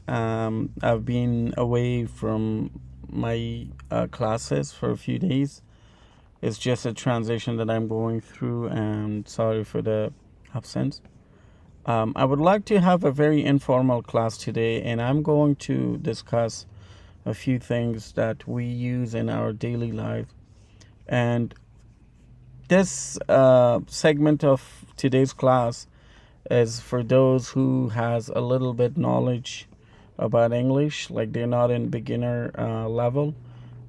I've been away from my classes for a few days. It's just a transition that I'm going through, and sorry for the absence. I would like to have a very informal class today, and I'm going to discuss a few things that we use in our daily life. And this segment of today's class is for those who has a little bit knowledge about English, like they're not in beginner level.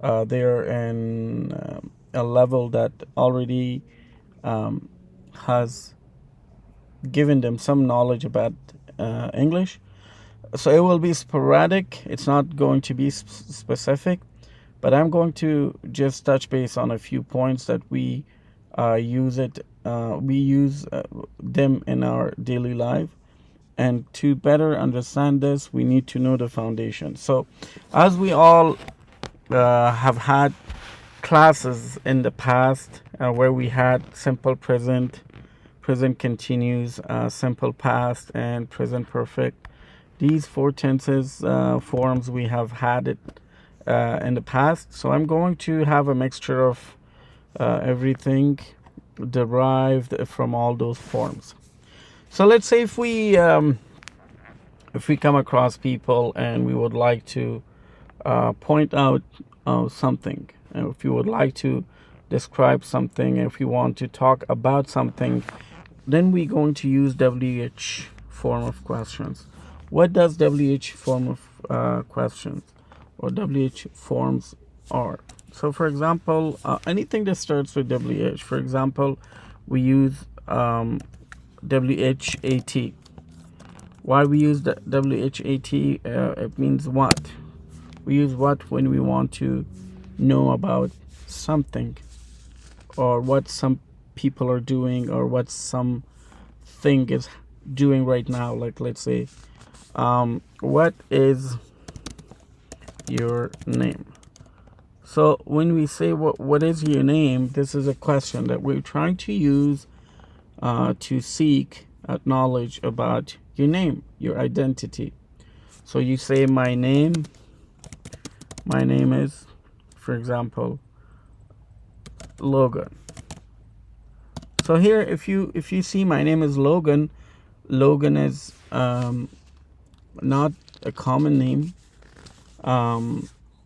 They're in a level that already um, has given them some knowledge about English. So it will be sporadic. It's not going to be specific, but I'm going to just touch base on a few points that we use it. We use them in our daily life. And to better understand this, we need to know the foundation. So, as we all have had classes in the past where we had simple present, present continuous, simple past, and present perfect. These four tenses forms we have had it in the past. So I'm going to have a mixture of everything derived from all those forms. So let's say if we come across people and we would like to point out something, if you would like to describe something, if you want to talk about something, then we're going to use WH form of questions. What does WH form of questions or WH forms are? So, for example, anything that starts with WH, for example, we use WHAT. Why we use the WHAT? It means what. We use what when we want to know about something, or what some people are doing, or what some thing is doing right now. Like, let's say, what is your name? So when we say what is your name, this is a question that we're trying to use to seek knowledge about your name, your identity. So you say my name is, for example, Logan. So here, if you see my name is Logan, Logan is not a common name.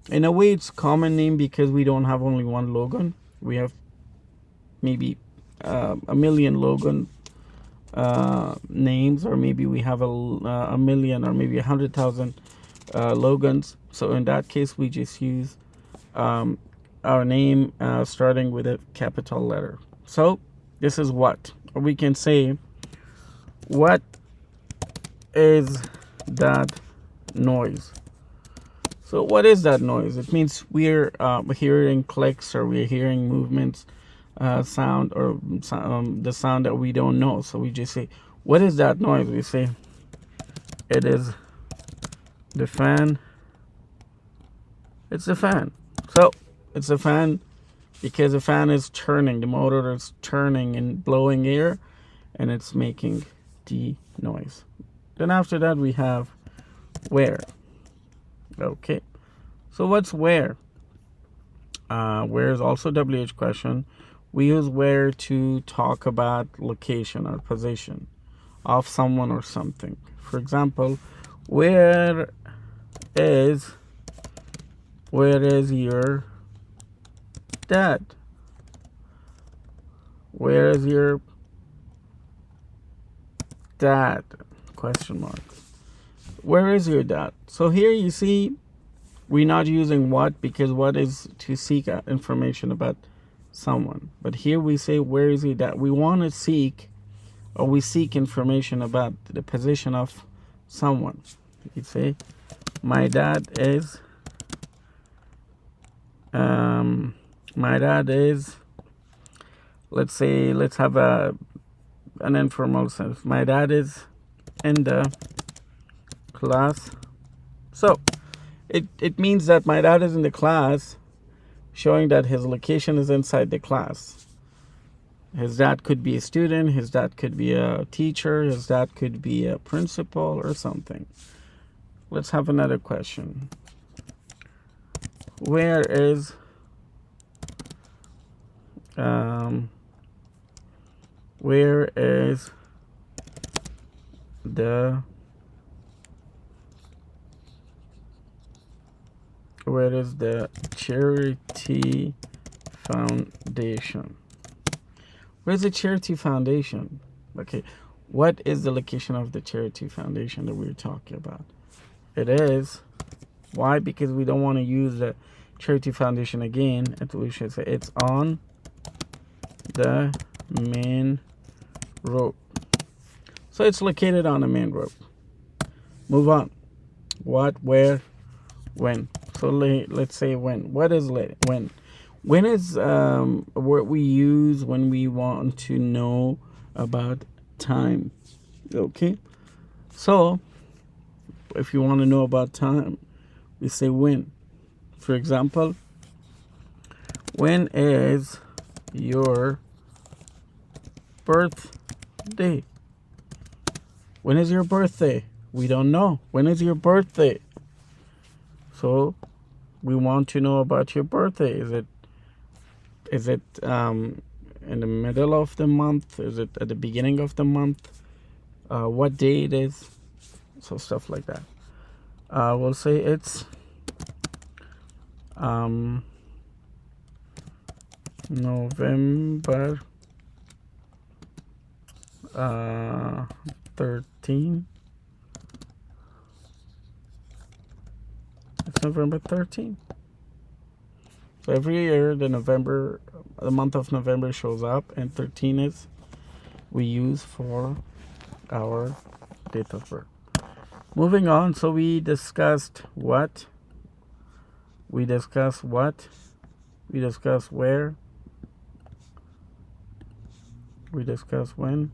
In a way, it's a common name because we don't have only one Logan. We have maybe a million Logan names, or maybe we have a million, or maybe 100,000 Logans. So in that case, we just use our name starting with a capital letter. So this is what, or we can say, what is that noise? So what is that noise? It means we're hearing clicks, or we're hearing movements, sound, or the sound that we don't know. So we just say, what is that noise? We say, it is the fan. It's the fan. So it's a fan because the fan is turning, the motor is turning and blowing air, and it's making the noise. Then after that we have where. Okay, so what's where? Where is also WH question. We use where to talk about location or position of someone or something. For example, where is your dad? Where is your dad? Question mark. Where is your dad? So here you see we're not using what, because what is to seek information about someone. But here we say, where is your dad? We want to seek, or we seek information about the position of someone. You say, my dad is, let's say, let's have an informal sense. My dad is in the class. So it means that my dad is in the class, showing that his location is inside the class. His dad could be a student, his dad could be a teacher, his dad could be a principal or something. let's have another question. Where is the Charity Foundation? Where's the Charity Foundation? Okay, what is the location of the Charity Foundation that we're talking about? It is, why? Because we don't want to use the Charity Foundation again, and we should say it's on the main road. So it's located on the main road. Move on. What, where, when? So let's say when. What is when? When is what we use when we want to know about time. Okay, so if you want to know about time, we say when. For example, when is your birthday? When is your birthday? We don't know. When is your birthday? So we want to know about your birthday. Is it in the middle of the month? Is it at the beginning of the month? What day it is? So stuff like that. We'll say it's November 13. It's November 13. So every year the month of November shows up, and 13 is we use for our date of birth. Moving on, so we discussed what? We discussed what? We discussed where? We discussed when?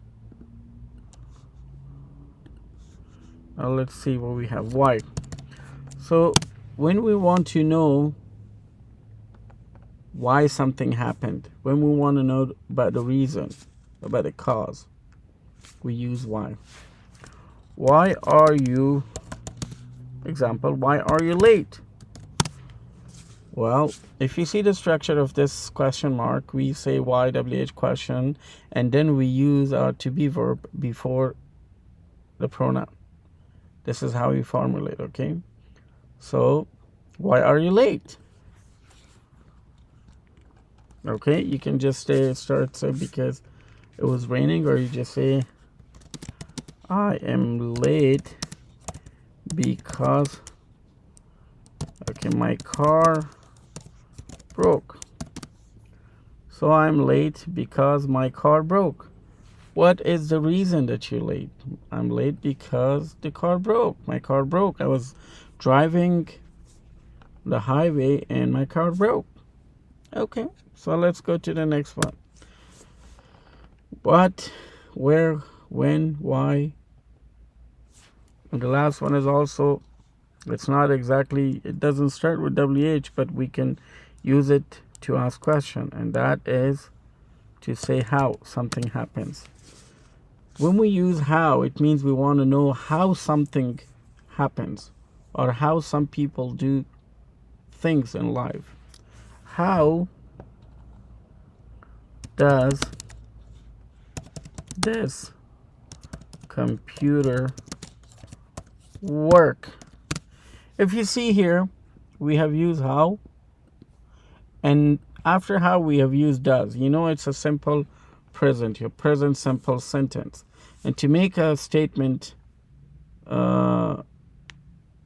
Now let's see what we have. Why? So when we want to know why something happened, when we want to know about the reason, about the cause, we use why. Why are you, example, why are you late? Well, if you see the structure of this question mark, we say why, WH question, and then we use our to be verb before the pronoun. This is how we formulate, okay? So, why are you late? Okay, you can just start because it was raining, or you just say, I am late because, okay, my car broke. So I'm late because my car broke. What is the reason that you're late? I'm late because the car broke. My car broke. I was driving the highway and my car broke. Okay, so let's go to the next one. What, where, when, why. And the last one is also, it's not exactly, it doesn't start with WH, but we can use it to ask question, and that is to say how something happens. When we use how, it means we want to know how something happens or how some people do things in life. How does this computer work? If you see here, we have used how, and after how we have used does. You know, it's a simple present, your present simple sentence. And to make a statement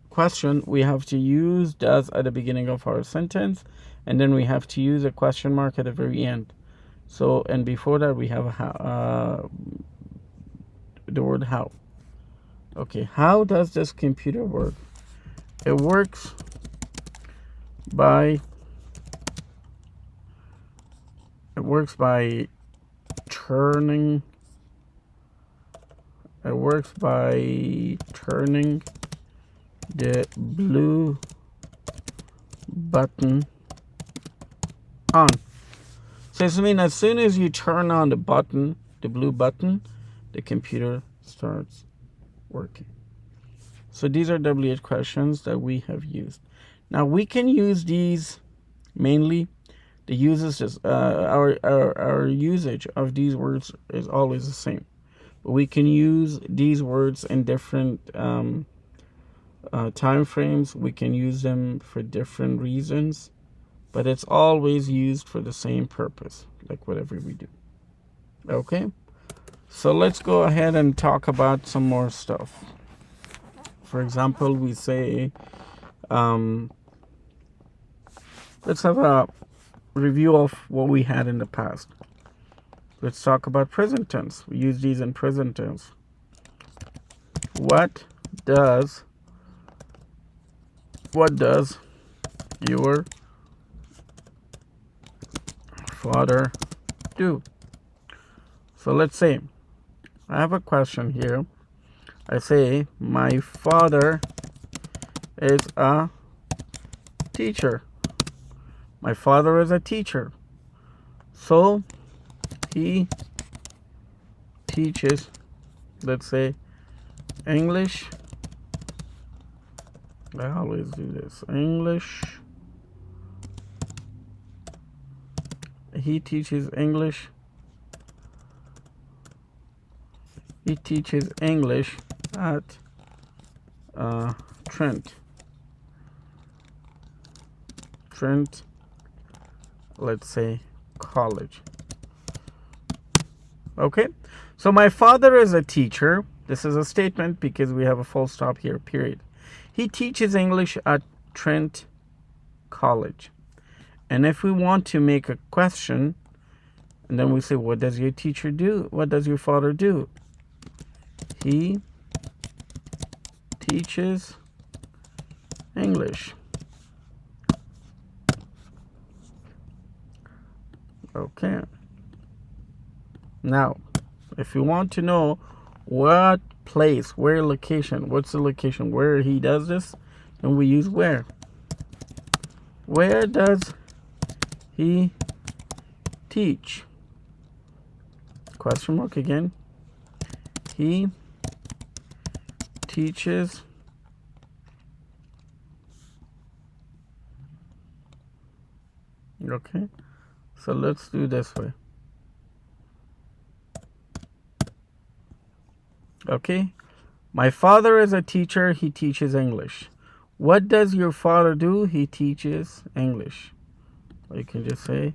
question, we have to use does at the beginning of our sentence, and then we have to use a question mark at the very end. So, and before that we have the word how. Okay, how does this computer work? It works by turning the blue button on. So this means as soon as you turn on the blue button, the computer starts working. So these are WH questions that we have used. Now we can use these mainly. The uses is our usage of these words is always the same. But we can use these words in different time frames. We can use them for different reasons, but it's always used for the same purpose, like whatever we do. Okay, so let's go ahead and talk about some more stuff. For example, we say, let's have a review of what we had in the past. Let's talk about present tense. We use these in present tense. What does your father do? So let's say I have a question here. I say my father is a teacher. My father is a teacher. So he teaches, let's say, English. I always do this. English. He teaches English. He teaches English at Trent, let's say, college. Okay, so my father is a teacher. This is a statement because we have a full stop here, period. He teaches English at Trent College. And if we want to make a question, and then we say, what does your teacher do? What does your father do? He teaches English. Okay. Now, if you want to know what place, where location, what's the location where he does this, then we use where. Where does he teach? Question mark again. He teaches okay, so let's do this way. Okay, my father is a teacher. He teaches English. What does your father do? He teaches English. Or you can just say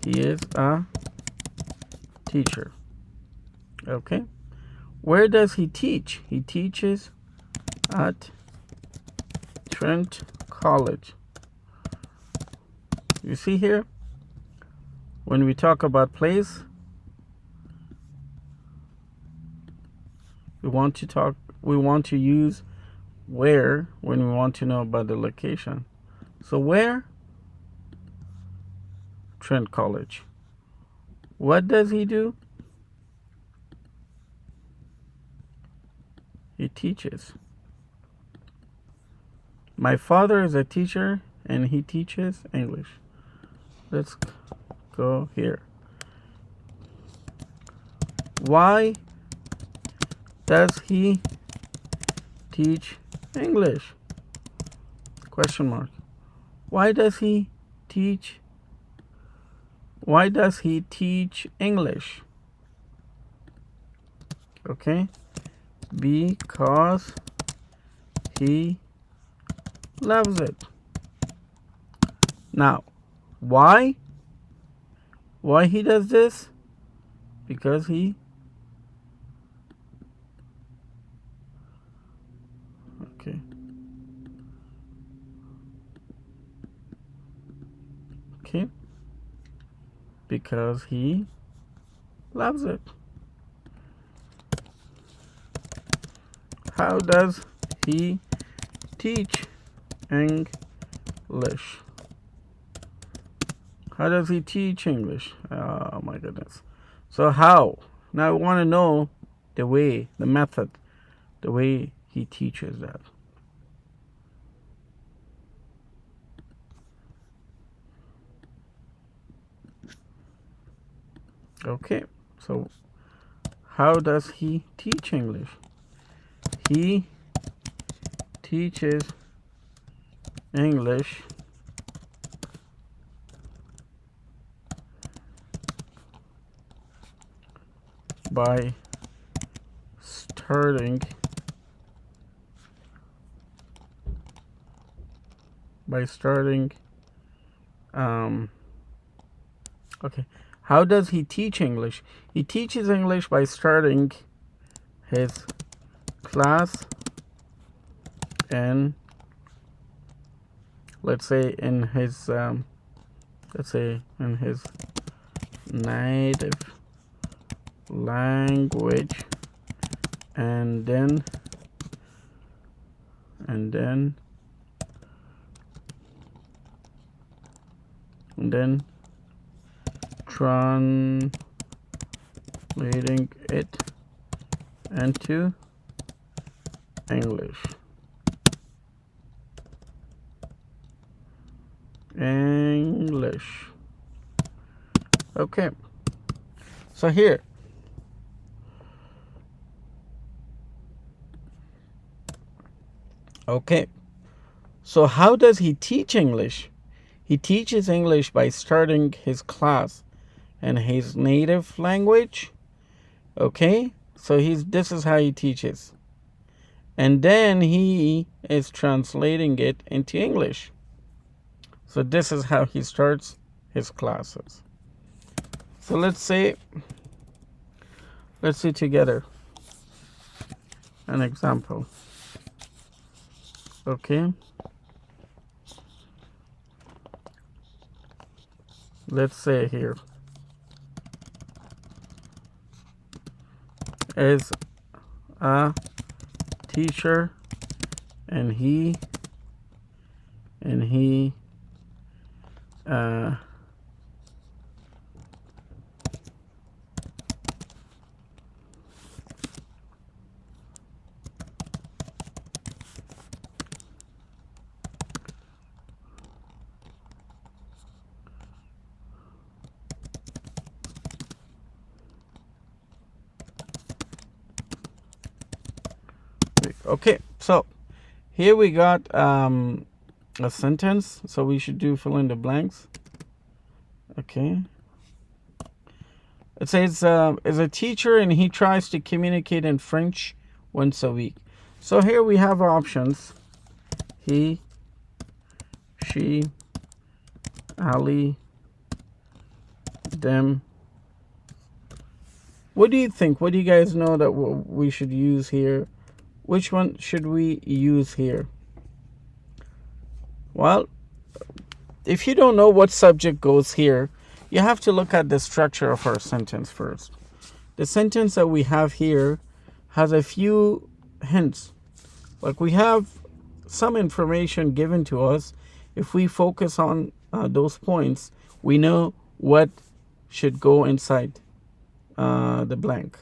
he is a teacher. Okay, where does he teach? He teaches at Trent College. You see here, when we talk about place, we want to use where when we want to know about the location. So where? Trent College. What does he do? He teaches. My father is a teacher and he teaches English. Let's go here. Why does he teach English? Question mark. Why does he teach English? Okay, because he loves it. Now, why he does this? Because he okay, because he loves it. How does he teach English? How does he teach English? Oh my goodness. So how? Now I want to know the way, the method, the way he teaches that. Okay, so how does he teach English? He teaches English by starting okay, how does he teach English? He teaches English by starting his class in, let's say in his native language, and then translating it into English. Okay, so here, okay, so how does he teach English? He teaches English by starting his class in his native language. Okay, so this is how he teaches, and then he is translating it into English. So this is how he starts his classes. So let's see together an example. Okay, let's say here, as a teacher, and he okay, so here we got a sentence, so we should fill in the blanks. Okay, it says is a teacher and he tries to communicate in French once a week. So here we have our options: he, she, Ali, them. What do you think? What do you guys know that we should use here? Which one should we use here? Well, if you don't know what subject goes here, you have to look at the structure of our sentence first. The sentence that we have here has a few hints. Like, we have some information given to us. If we focus on those points, we know what should go inside the blank.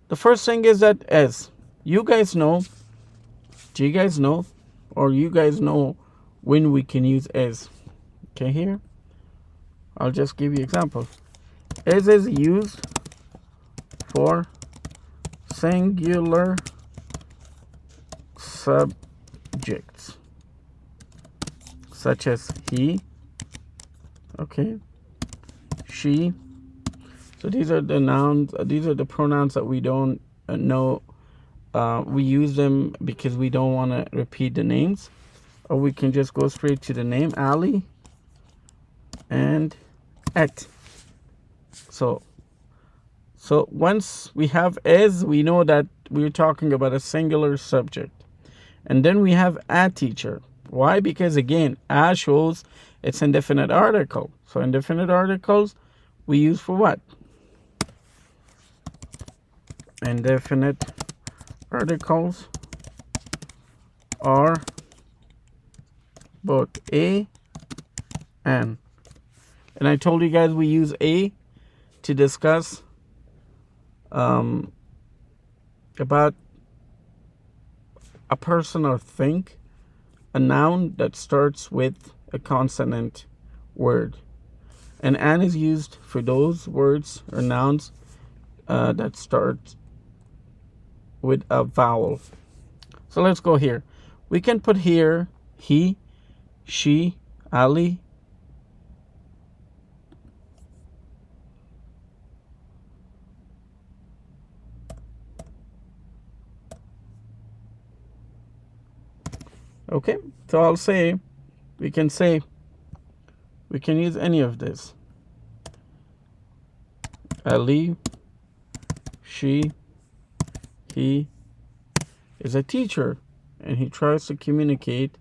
The first thing is that as. You guys know, do you guys know, or you guys know when we can use as? Okay, here, I'll just give you example. As is used for singular subjects, such as he, okay, she. So these are the nouns, these are the pronouns that we don't know. We use them because we don't want to repeat the names, or we can just go straight to the name, Ali and at. So once we have as, we know that we're talking about a singular subject. And then we have a teacher. Why? Because again, a shows it's indefinite article. So indefinite articles we use for what? Indefinite articles are both a and I told you guys we use a to discuss about a person or thing, a noun that starts with a consonant word, and an is used for those words or nouns that start with a vowel. So let's go here. We can put here he, she, Ali. Okay, so I'll say, we can use any of this. Ali, she, he is a teacher and he tries to communicate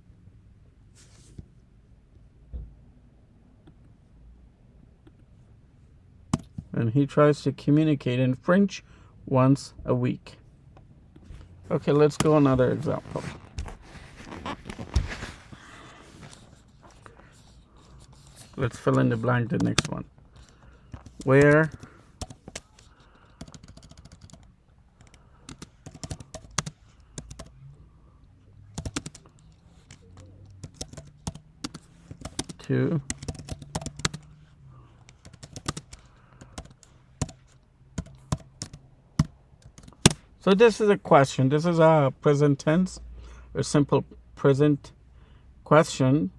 in French once a week. Okay, let's go another example. Let's fill in the blank, the next one. Where to So this is a question. This is a present tense, or simple present question.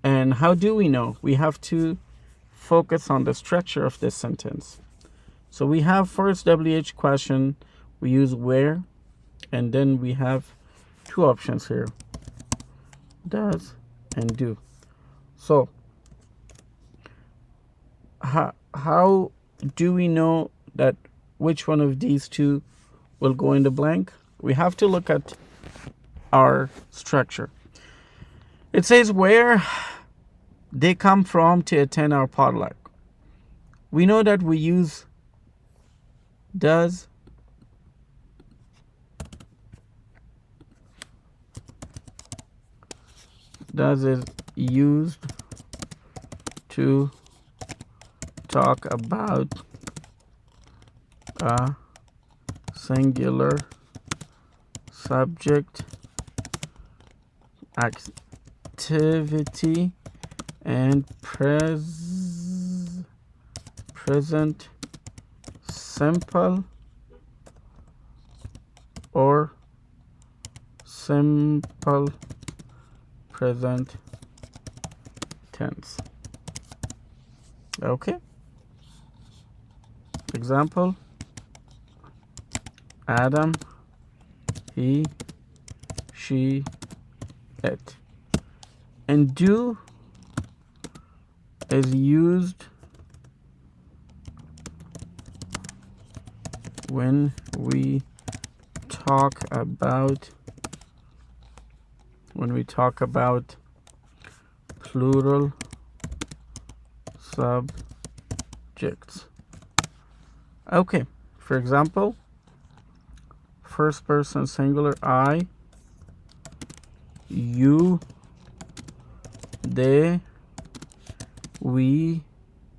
And how do we know? We have to focus on the structure of this sentence. So we have first WH question, we use where, and then we have two options here, does and do. So how do we know that which one of these two will go in the blank? We have to look at our structure. It says where they come from to attend our potluck. We know that we use does is used to talk about a singular subject activity and present simple or simple present tense. Okay. Example: Adam, he, she, it. And do is used when we talk about plural subjects. Okay, for example, first person singular, I, you, they, we,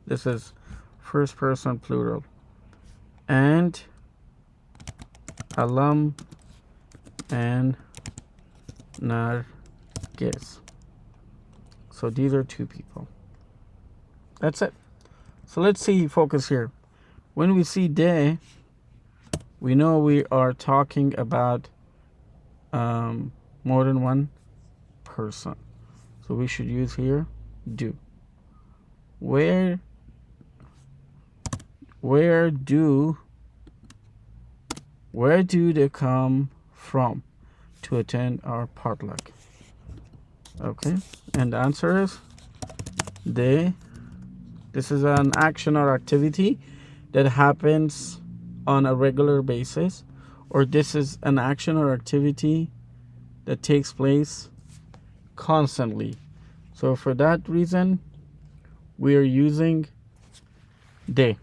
this is first person plural, and Alam and Nargis. So these are two people. That's it. So let's see, focus here. When we see they, we know we are talking about more than one person. So we should use here do. Where do they come from to attend our potluck? Okay, and the answer is they. This is an action or activity that happens on a regular basis, or this is an action or activity that takes place constantly. So for that reason, we are using they.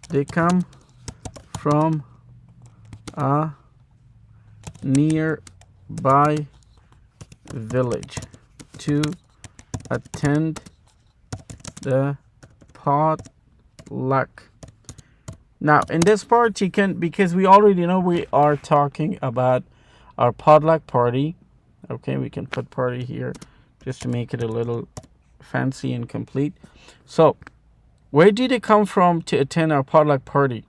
They come from a nearby village to attend the potluck. Now in this part you can, because we already know we are talking about our potluck party. Okay, we can put party here just to make it a little fancy and complete. So where did they come from to attend our potluck party?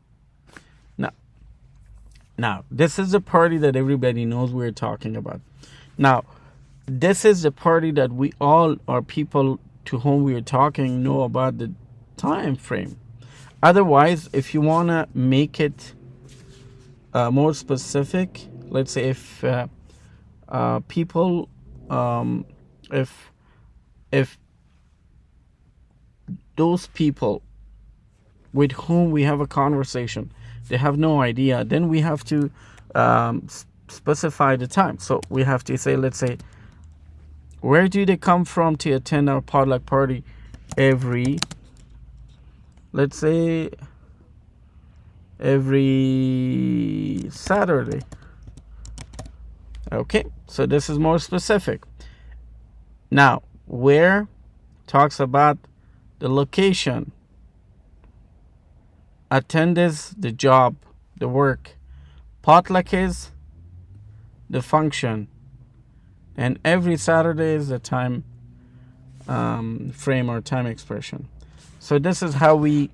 Now this is the party that everybody knows we're talking about. Now, this is the party that we all, or people to whom we are talking, know about the time frame. Otherwise, if you want to make it more specific, let's say if people, if if those people with whom we have a conversation, they have no idea, then we have to specify the time. So we have to say, let's say, where do they come from to attend our potluck party every, let's say, every Saturday. Okay, so this is more specific. Now, where talks about the location. Attend is the job, the work. Potluck is the function. And every Saturday is the time frame or time expression. So this is how we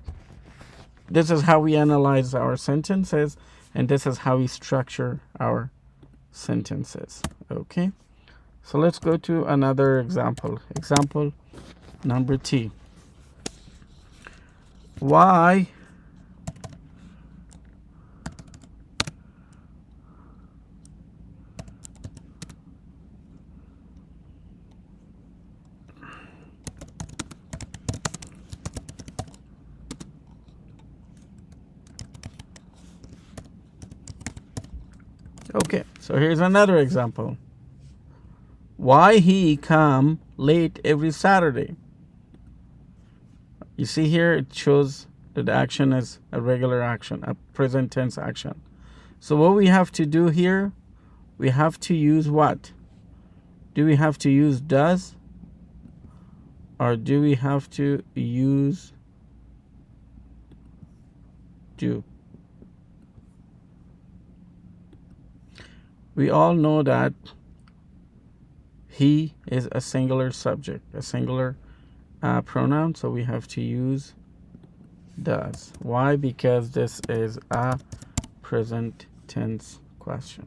analyze our sentences, and this is how we structure our sentences. Okay, so let's go to another example. Example number T. Why Okay, so here's another example. Why he come late every Saturday? You see here it shows that the action is a regular action, a present tense action. So what we have to do here, we have to use what? Do we have to use does? Or do we have to use do? We all know that he is a singular subject, a singular pronoun, so we have to use does. Why? Because this is a present tense question.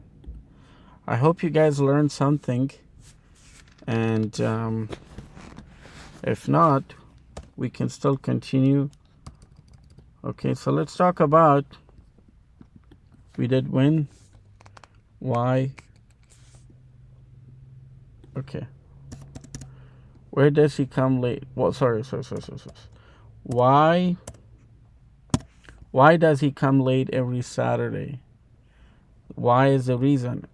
I hope you guys learned something, and if not, we can still continue. Okay, so let's talk about, we did when, why. Okay, where does he come late? Well, sorry. Why does he come late every Saturday? Why is the reason?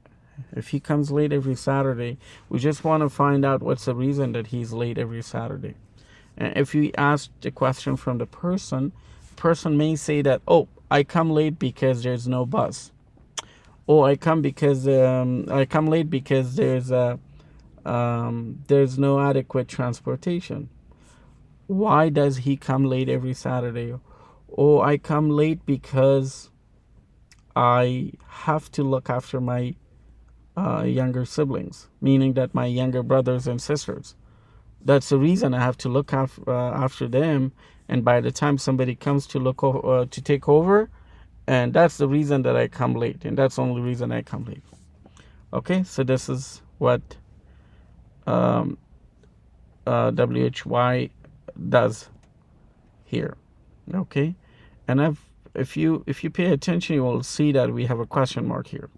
If he comes late every Saturday, we just want to find out what's the reason that he's late every Saturday. And if we ask the question from the person may say that, oh, I come late because there's no bus. Oh, I come late because there's no adequate transportation. Why does he come late every Saturday? Oh, I come late because I have to look after my younger siblings, meaning that my younger brothers and sisters. That's the reason I have to look after them. And by the time somebody comes to take over, and that's the reason that I come late, and that's the only reason I come late. Okay, so this is what WHY does here. Okay, and if you pay attention, you will see that we have a question mark here,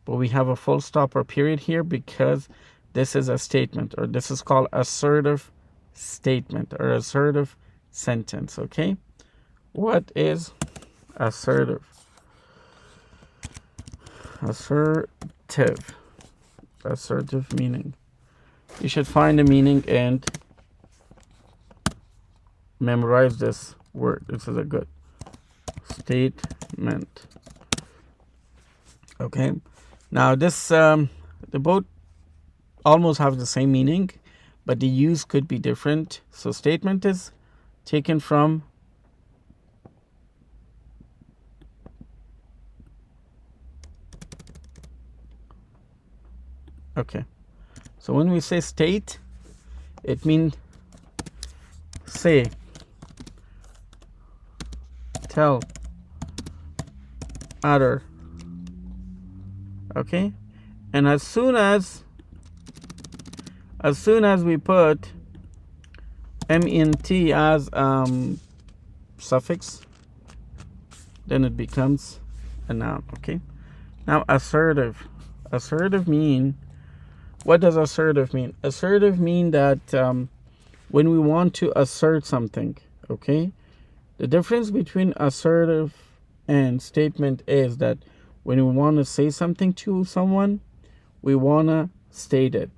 but we have a full stop or period here because this is a statement, or this is called assertive statement or assertive sentence. Okay, what is assertive? Assertive meaning. You should find the meaning and memorize this word. This is a good statement. Okay, now this the both almost have the same meaning, but the use could be different. So statement is taken from okay, so when we say state, it means say, tell, utter. Okay, and as soon as As soon as we put ment as suffix, then it becomes a noun. Okay. Now assertive. Assertive mean, what does assertive mean? Assertive mean that when we want to assert something, okay? The difference between assertive and statement is that when we want to say something to someone, we want to state it.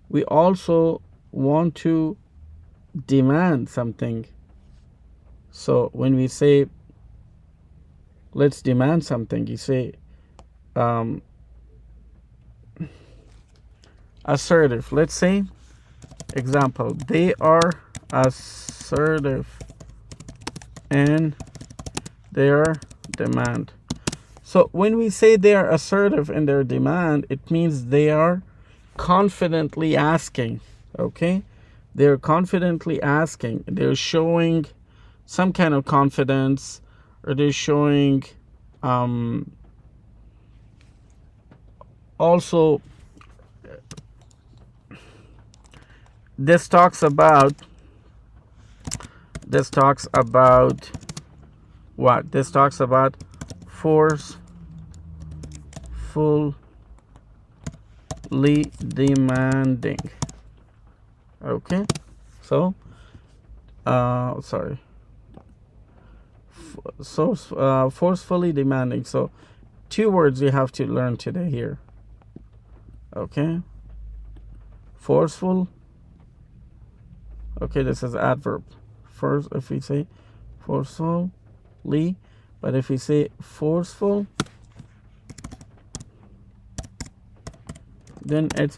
We also want to demand something. So when we say, let's demand something, you say assertive. Let's say, example, they are assertive in their demand. So when we say they are assertive in their demand, it means they are confidently asking. Okay, they're confidently asking. They're showing some kind of confidence, or they're showing also, this talks about what? This talks about forcefully demanding. Okay, so forcefully demanding. So 2 words you have to learn today here. Okay, forceful. Okay, this is adverb. First, if we say forcefully, but if we say forceful, then it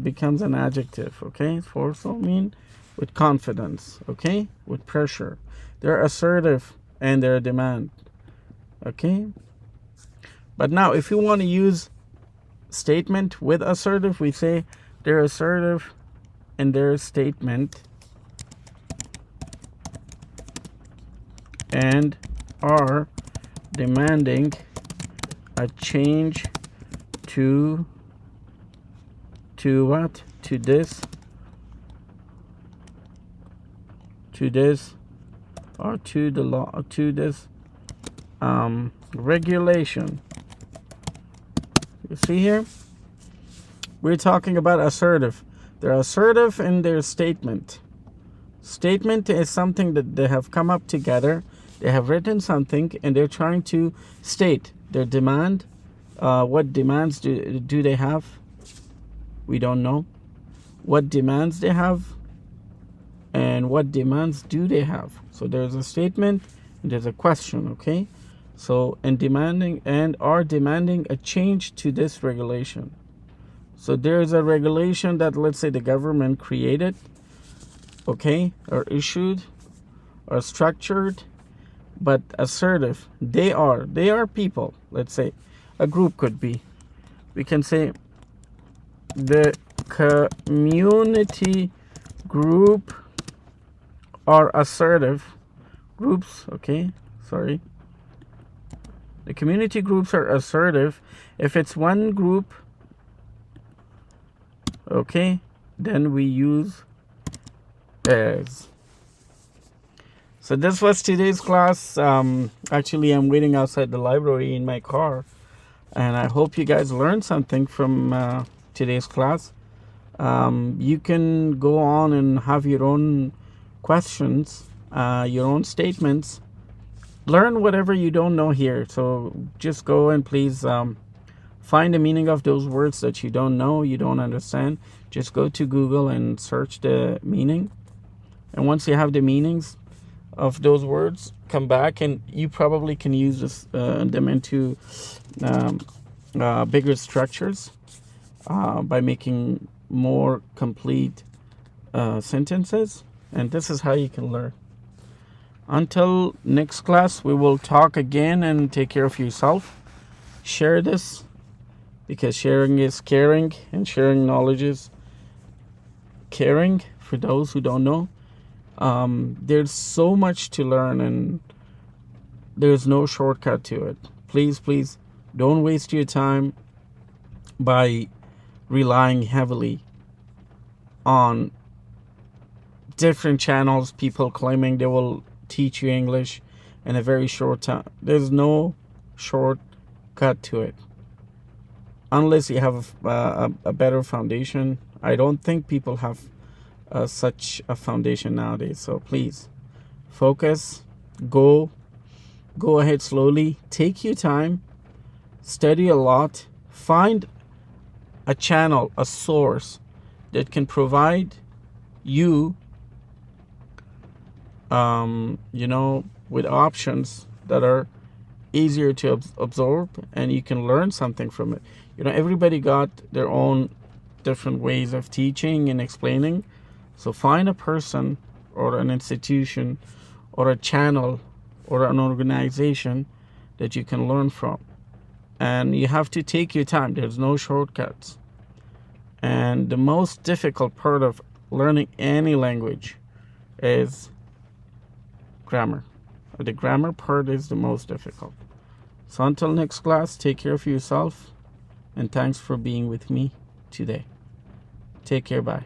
becomes an adjective. Okay, forceful mean with confidence. Okay, with pressure. They're assertive and they're demand. Okay, but now if you want to use statement with assertive, we say they're assertive in their statement and are demanding a change to what? To this or to the law, to this regulation. You see here, we're talking about assertive. They're assertive in their statement. Statement is something that they have come up together. They have written something and they're trying to state their demand. What demands do they have? We don't know. What demands they have and what demands do they have. So there's a statement and there's a question. Okay, so and demanding and are demanding a change to this regulation. So there's a regulation that, let's say, the government created, okay, or issued or structured, but assertive. They are people. Let's say a group could be. We can say the community group are assertive groups. Okay, sorry. The community groups are assertive. If it's one group, okay, then we use as. So this was today's class. Actually, I'm waiting outside the library in my car, and I hope you guys learned something from today's class. You can go on and have your own questions, your own statements. Learn whatever you don't know here. So just go and please find the meaning of those words that you don't know, you don't understand. Just go to Google and search the meaning. And once you have the meanings of those words, come back and you probably can use them into bigger structures by making more complete sentences. And this is how you can learn. Until next class, we will talk again, and take care of yourself. Share this, because sharing is caring, and sharing knowledge is caring for those who don't know. There's so much to learn, and there's no shortcut to it. Please don't waste your time by relying heavily on different channels, people claiming they will teach you English in a very short time. There's no shortcut to it. Unless you have a better foundation. I don't think people have such a foundation nowadays. So please focus, go ahead slowly, take your time, study a lot, find a channel, a source that can provide you with options that are easier to absorb, and you can learn something from it. Everybody got their own different ways of teaching and explaining. So find a person or an institution or a channel or an organization that you can learn from. And you have to take your time. There's no shortcuts. And the most difficult part of learning any language is grammar. The grammar part is the most difficult. So until next class, take care of yourself. And thanks for being with me today. Take care. Bye.